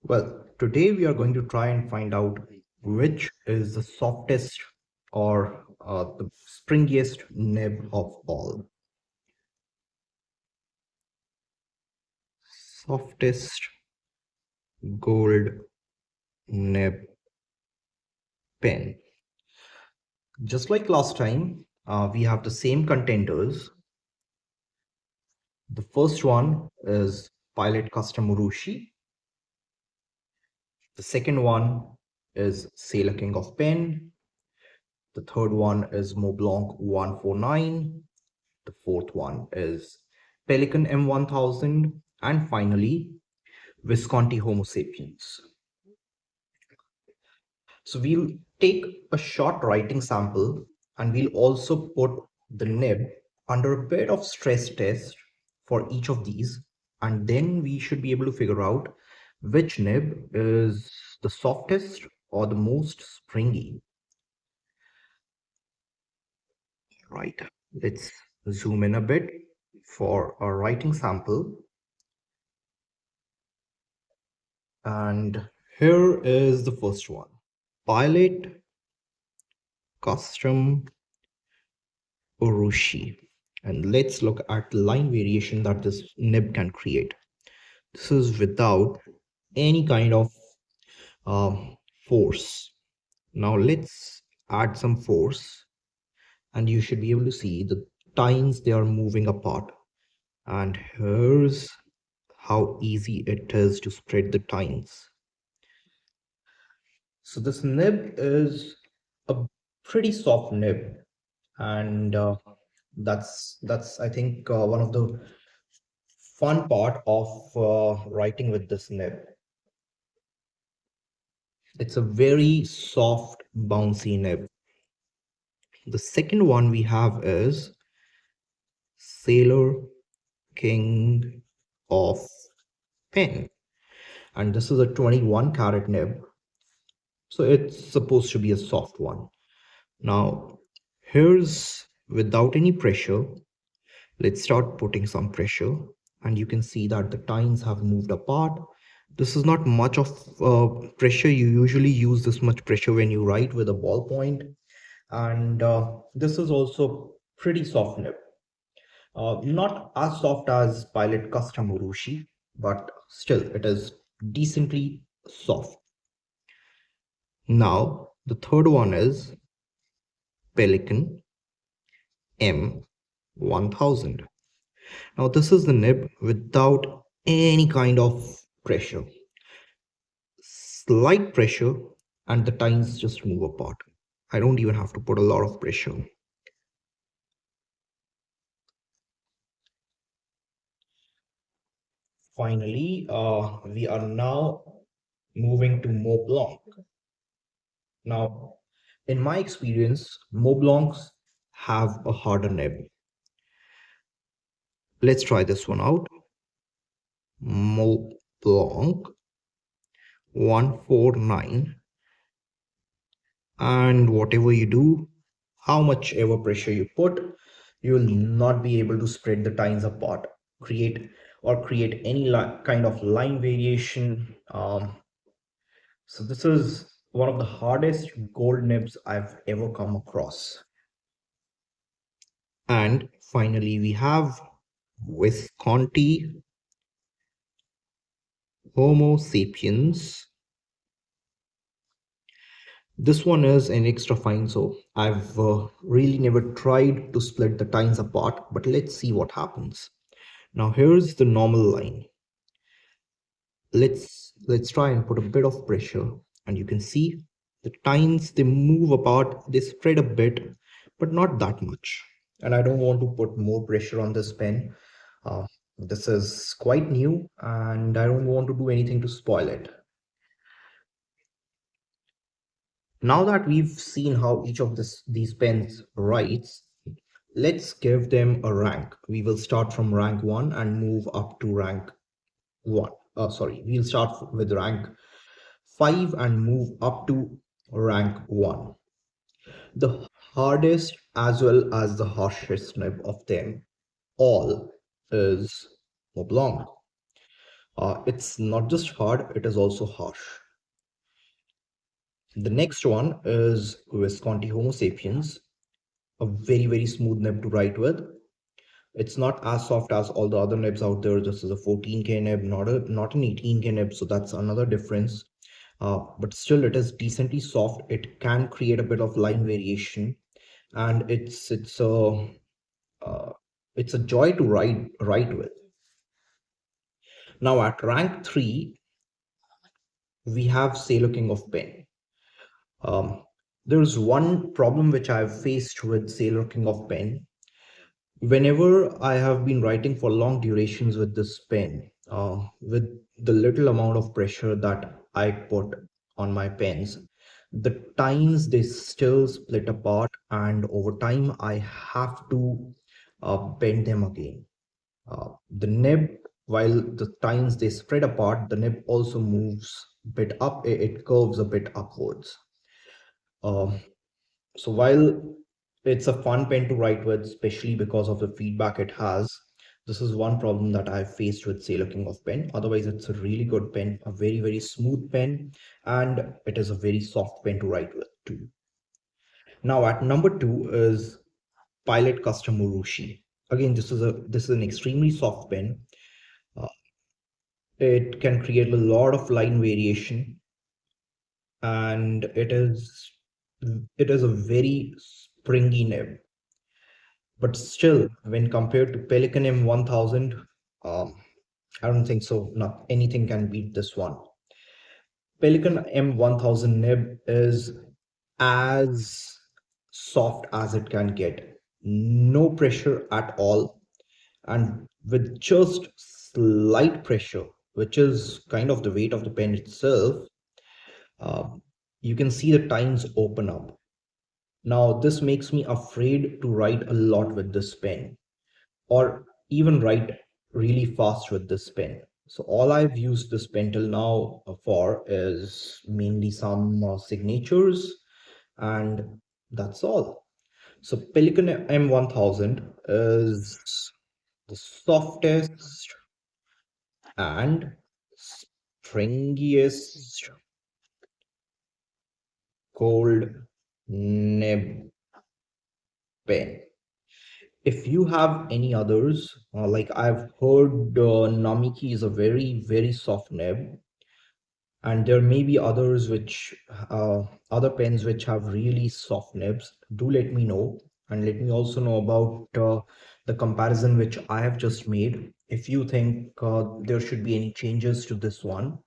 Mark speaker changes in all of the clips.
Speaker 1: Well, today we are going to try and find out which is the softest or the springiest nib of all. Softest Gold Nib pen. Just like last time, we have the same contenders. The first one is Pilot Custom Urushi. The second one is Sailor King of Pen. The third one is Mont Blanc 149. The fourth one is Pelikan M1000. And finally, Visconti Homo sapiens. So we'll take a short writing sample and we'll also put the nib under a bit of stress test for each of these. And then we should be able to figure out which nib is the softest or the most springy. Right, let's zoom in a bit for our writing sample. And here is the first one. Pilot Custom Urushi. And let's look at the line variation that this nib can create. This is without any kind of force. Now let's add some force and you should be able to see the tines, they are moving apart. And here's how easy it is to spread the tines. So this nib is a pretty soft nib, and that's I think one of the fun part of writing with this nib. It's a very soft, bouncy nib. The second one we have is Sailor King of Pen, and this is a 21 carat nib, so it's supposed to be a soft one. Now here's without any pressure. Let's start putting some pressure and you can see that the tines have moved apart. This is not much of pressure. You usually use this much pressure when you write with a ballpoint. And this is also pretty soft nib. Not as soft as Pilot Custom Urushi, but still it is decently soft. Now, the third one is Pelikan M1000. Now this is the nib without any kind of pressure. Slight pressure and the tines just move apart. I don't even have to put a lot of pressure. Finally, we are now moving to Mont Blanc. Now, in my experience, Mont Blancs have a harder nib. Let's try this one out. Mont Blanc 149. And whatever you do, how much ever pressure you put, you will not be able to spread the tines apart, create any kind of line variation. So this is one of the hardest gold nibs I've ever come across. And finally we have Visconti Homo sapiens. This one is an extra fine, so I've really never tried to split the tines apart, but let's see what happens. Now here's the normal line. Let's try and put a bit of pressure, and you can see the tines, they move apart, they spread a bit, but not that much. And I don't want to put more pressure on this pen. This is quite new, and I don't want to do anything to spoil it. Now that we've seen how each of these pens writes, let's give them a rank. We will start from rank 1 and move up to rank 1. We'll start with rank 5 and move up to rank 1. The hardest as well as the harshest nib of them all is Mont Blanc. It's not just hard, it is also harsh. The next one is Visconti Homo sapiens, a very, very smooth nib to write with. It's not as soft as all the other nibs out there. This is a 14K nib, not an 18K nib, so that's another difference. But still, it is decently soft. It can create a bit of line variation, and uh, it's a joy to write with. Now at rank 3, we have Sailor King of Pen. Um, there's one problem which I've faced with Sailor King of Pen. Whenever I have been writing for long durations with this pen, with the little amount of pressure that I put on my pens, the tines they still split apart, and over time I have to bend them again. The nib, while the tines they spread apart, the nib also moves a bit up, it curves a bit upwards. Um, so while it's a fun pen to write with, especially because of the feedback it has, this is one problem that I've faced with Sailor King of Pen. Otherwise, it's a really good pen, a very, very smooth pen, and it is a very soft pen to write with too. Now at number 2 is Pilot Custom Urushi. Again, this is an extremely soft pen. Uh, it can create a lot of line variation, and it is a very springy nib. But still, when compared to Pelikan M1000, um, I don't think so. Not anything can beat this one. Pelikan M1000 nib is as soft as it can get. No pressure at all. And with just slight pressure, which is kind of the weight of the pen itself, um, you can see the tines open up. Now, this makes me afraid to write a lot with this pen, or even write really fast with this pen. So all I've used this pen till now for is mainly some signatures, and that's all. So Pelikan M1000 is the softest and stringiest gold nib pen. If you have any others, like I've heard Namiki is a very, very soft nib, and there may be others which, other pens which have really soft nibs. Do let me know, and let me also know about the comparison which I have just made. If you think there should be any changes to this one,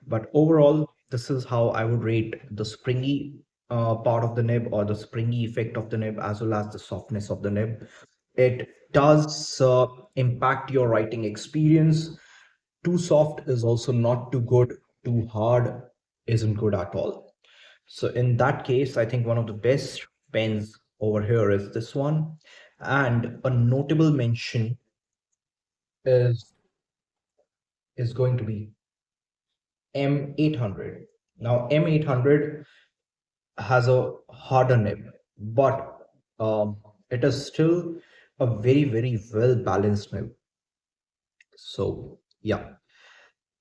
Speaker 1: but overall, this is how I would rate the springy part of the nib, or the springy effect of the nib, as well as the softness of the nib. It does impact your writing experience. Too soft is also not too good. Too hard isn't good at all. So in that case, I think one of the best pens over here is this one. And a notable mention is is going to be M800. Now M800 has a harder nib, but it is still a very, very well balanced nib. So yeah,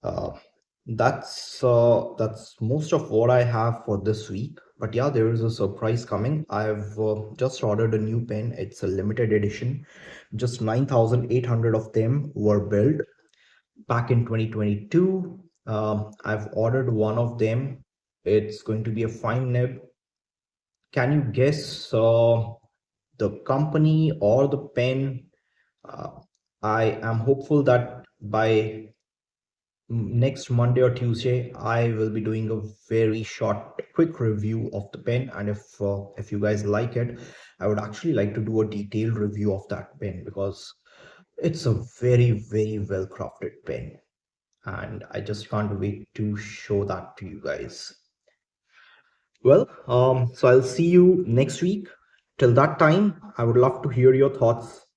Speaker 1: uh, that's most of what I have for this week. But yeah, there is a surprise coming. I've just ordered a new pen. It's a limited edition. Just 9,800 of them were built back in 2022. I've ordered one of them. It's going to be a fine nib. Can you guess the company or the pen? Uh, I am hopeful that by next Monday or Tuesday, I will be doing a very short, quick review of the pen. And if you guys like it, I would actually like to do a detailed review of that pen, because it's a very, very well crafted pen, and I just can't wait to show that to you guys. Well, so I'll see you next week. Till that time, I would love to hear your thoughts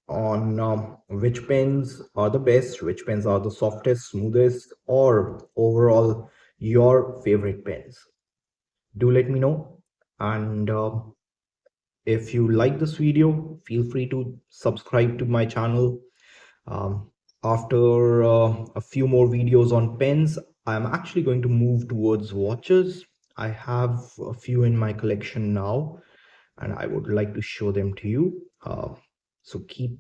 Speaker 1: on which pens are the best, which pens are the softest, smoothest, or overall your favorite pens. Do let me know. And if you like this video, feel free to subscribe to my channel. Um, After a few more videos on pens, I'm actually going to move towards watches. I have a few in my collection now, and I would like to show them to you. So keep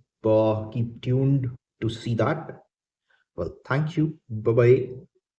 Speaker 1: tuned to see that. Well, thank you. Bye bye.